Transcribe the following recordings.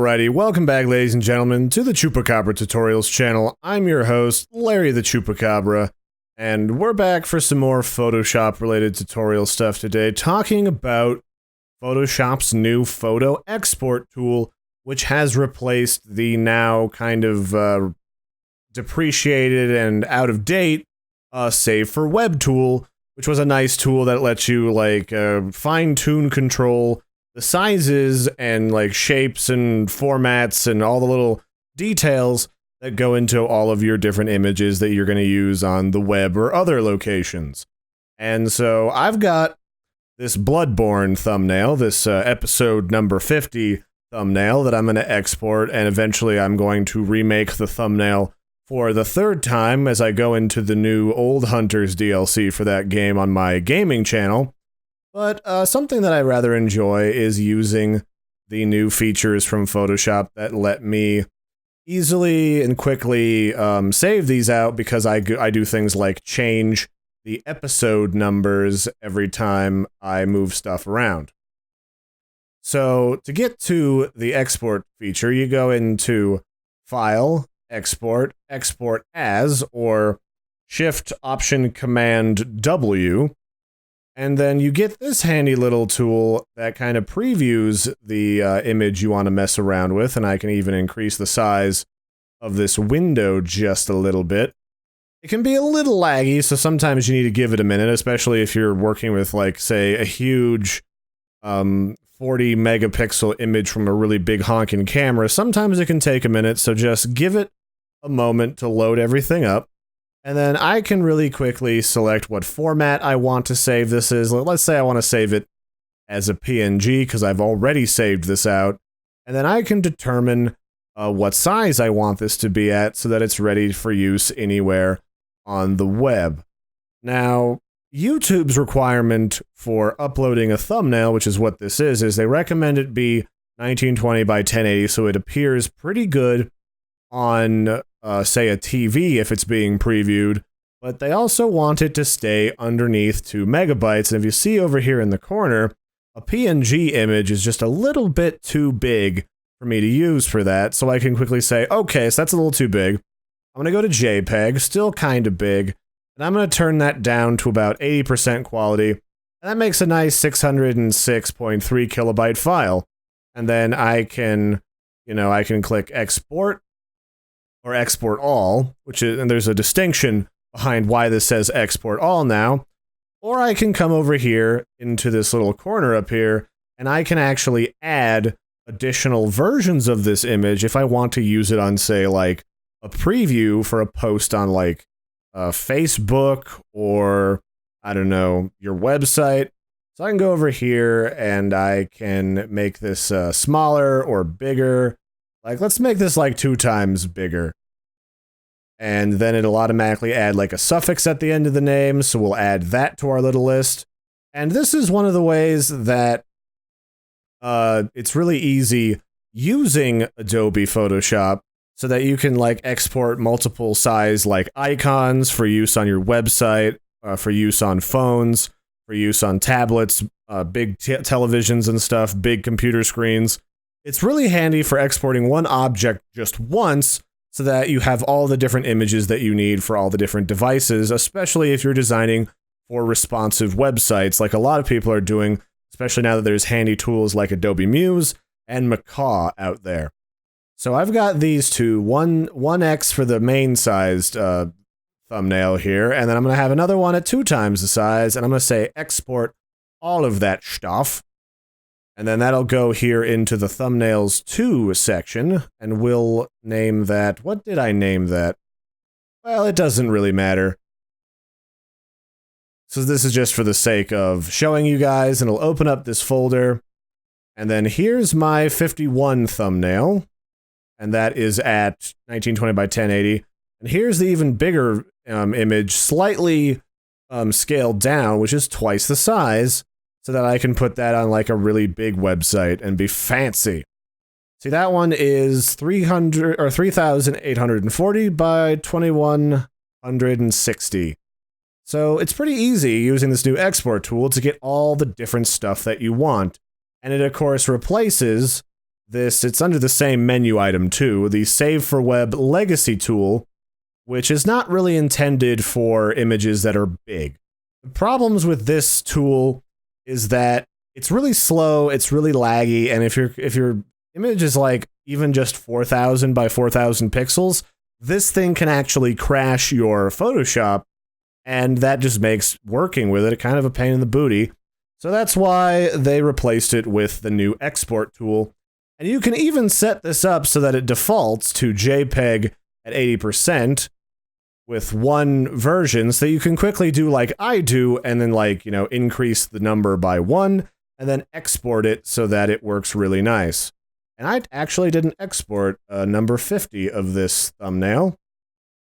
Alrighty, welcome back, ladies and gentlemen, to the Chupacabra Tutorials channel. I'm your host, Larry the Chupacabra, and we're back for some more Photoshop-related tutorial stuff today, talking about Photoshop's new photo export tool, which has replaced the now kind of depreciated and out-of-date Save for Web tool, which was a nice tool that lets you, like, fine-tune control the sizes and like shapes and formats and all the little details that go into all of your different images that you're going to use on the web or other locations. And so I've got this Bloodborne thumbnail, this episode number 50 thumbnail that I'm going to export, and eventually I'm going to remake the thumbnail for the third time as I go into the new Old Hunters DLC for that game on my gaming channel. But something that I rather enjoy is using the new features from Photoshop that let me easily and quickly save these out, because I do things like change the episode numbers every time I move stuff around. So to get to the export feature, you go into File, Export, Export As, or Shift-Option-Command-W. And then you get this handy little tool that kind of previews the image you want to mess around with, and I can even increase the size of this window just a little bit. It can be a little laggy, so sometimes you need to give it a minute, especially if you're working with, like, say, a huge 40 megapixel image from a really big honking camera. Sometimes it can take a minute, so just give it a moment to load everything up. And then I can really quickly select what format I want to save this as. Let's say I want to save it as a PNG, because I've already saved this out. And then I can determine what size I want this to be at so that it's ready for use anywhere on the web. Now, YouTube's requirement for uploading a thumbnail, which is what this is they recommend it be 1920 by 1080, so it appears pretty good on say a TV if it's being previewed, but they also want it to stay underneath 2 megabytes. And if you see over here in the corner, a PNG image is just a little bit too big for me to use for that, so I can quickly say, okay, so that's a little too big. I'm going to go to JPEG, still kind of big, and I'm going to turn that down to about 80% quality, and that makes a nice 606.3 kilobyte file. And then I can, I can click Export, or Export All, and there's a distinction behind why this says Export All now. Or I can come over here into this little corner up here, and I can actually add additional versions of this image if I want to use it on, say, like, a preview for a post on, like, Facebook or, I don't know, your website. So I can go over here and I can make this smaller or bigger. Like, let's make this like 2 times bigger. And then it'll automatically add like a suffix at the end of the name, so we'll add that to our little list. And this is one of the ways that it's really easy using Adobe Photoshop, so that you can like export multiple size like icons for use on your website, for use on phones, for use on tablets, big televisions and stuff, big computer screens. It's really handy for exporting one object just once, so that you have all the different images that you need for all the different devices, especially if you're designing for responsive websites, like a lot of people are doing, especially now that there's handy tools like Adobe Muse and Macaw out there. So I've got these two, 1x for the main-sized thumbnail here, and then I'm going to have another one at 2 times the size, and I'm going to say export all of that stuff. And then that'll go here into the thumbnails 2 section, and we'll name that. What did I name that? Well, it doesn't really matter. So this is just for the sake of showing you guys, and it'll open up this folder. And then here's my 51 thumbnail, and that is at 1920 by 1080. And here's the even bigger image, slightly scaled down, which is twice the size, so that I can put that on like a really big website and be fancy. See, that one is 3,840 by 2,160. So it's pretty easy using this new export tool to get all the different stuff that you want. And it, of course, replaces it's under the same menu item too, the Save for Web Legacy tool, which is not really intended for images that are big. The problems with this tool is that it's really slow, it's really laggy, and if your image is like even just 4,000 by 4,000 pixels, this thing can actually crash your Photoshop, and that just makes working with it kind of a pain in the booty. So that's why they replaced it with the new export tool. And you can even set this up so that it defaults to JPEG at 80% with one version, so you can quickly do like I do, and then like, increase the number by 1, and then export it so that it works really nice. And I actually didn't export number 50 of this thumbnail,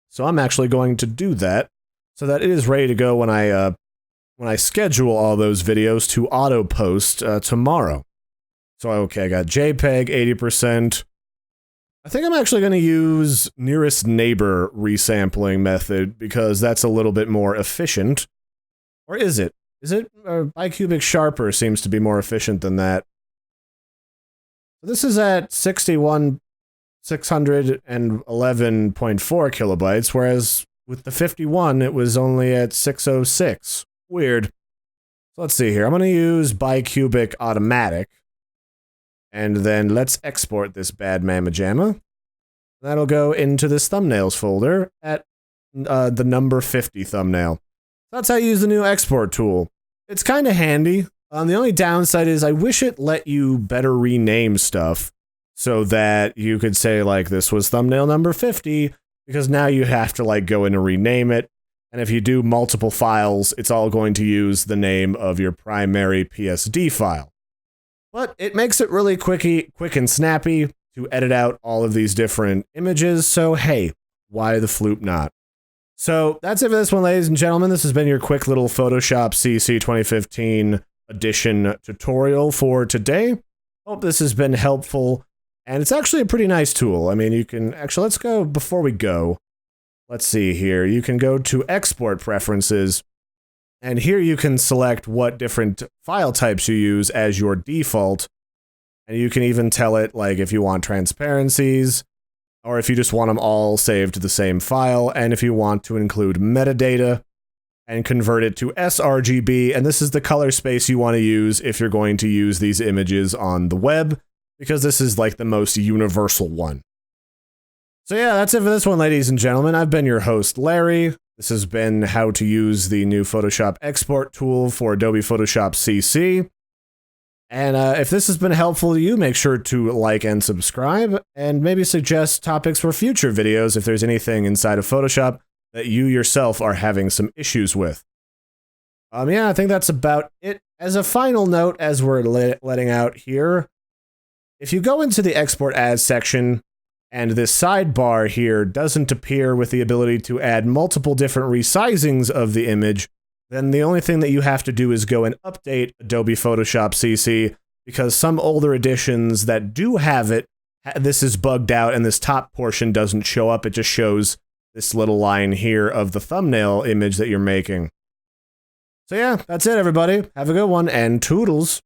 so I'm actually going to do that so that it is ready to go when I schedule all those videos to auto post tomorrow. So okay, I got JPEG 80%. I think I'm actually going to use nearest neighbor resampling method because that's a little bit more efficient. Or is it? Is it? Bicubic Sharper seems to be more efficient than that. This is at 611.4 kilobytes, whereas with the 51, it was only at 606. Weird. So let's see here. I'm going to use Bicubic Automatic. And then let's export this bad mamma jamma. That'll go into this thumbnails folder at the number 50 thumbnail. That's how you use the new export tool. It's kind of handy. The only downside is I wish it let you better rename stuff so that you could say like this was thumbnail number 50, because now you have to like go in and rename it. And if you do multiple files, it's all going to use the name of your primary PSD file. But it makes it really quick and snappy to edit out all of these different images, so hey, why the floop not? So that's it for this one, ladies and gentlemen. This has been your quick little Photoshop CC 2015 edition tutorial for today. Hope this has been helpful, and it's actually a pretty nice tool. I mean, you can actually, let's go, before we go, let's see here. You can go to Export Preferences, and here you can select what different file types you use as your default. And you can even tell it, like, if you want transparencies, or if you just want them all saved to the same file, and if you want to include metadata, and convert it to sRGB, and this is the color space you want to use if you're going to use these images on the web, because this is, like, the most universal one. So yeah, that's it for this one, ladies and gentlemen. I've been your host, Larry. This has been how to use the new Photoshop export tool for Adobe Photoshop CC. And if this has been helpful to you, make sure to like and subscribe, and maybe suggest topics for future videos if there's anything inside of Photoshop that you yourself are having some issues with. Yeah, I think that's about it. As a final note, as we're letting out here, if you go into the Export As section, and this sidebar here doesn't appear with the ability to add multiple different resizings of the image, then the only thing that you have to do is go and update Adobe Photoshop CC, because some older editions that do have it, this is bugged out and this top portion doesn't show up. It just shows this little line here of the thumbnail image that you're making. So yeah, that's it, everybody. Have a good one, and toodles.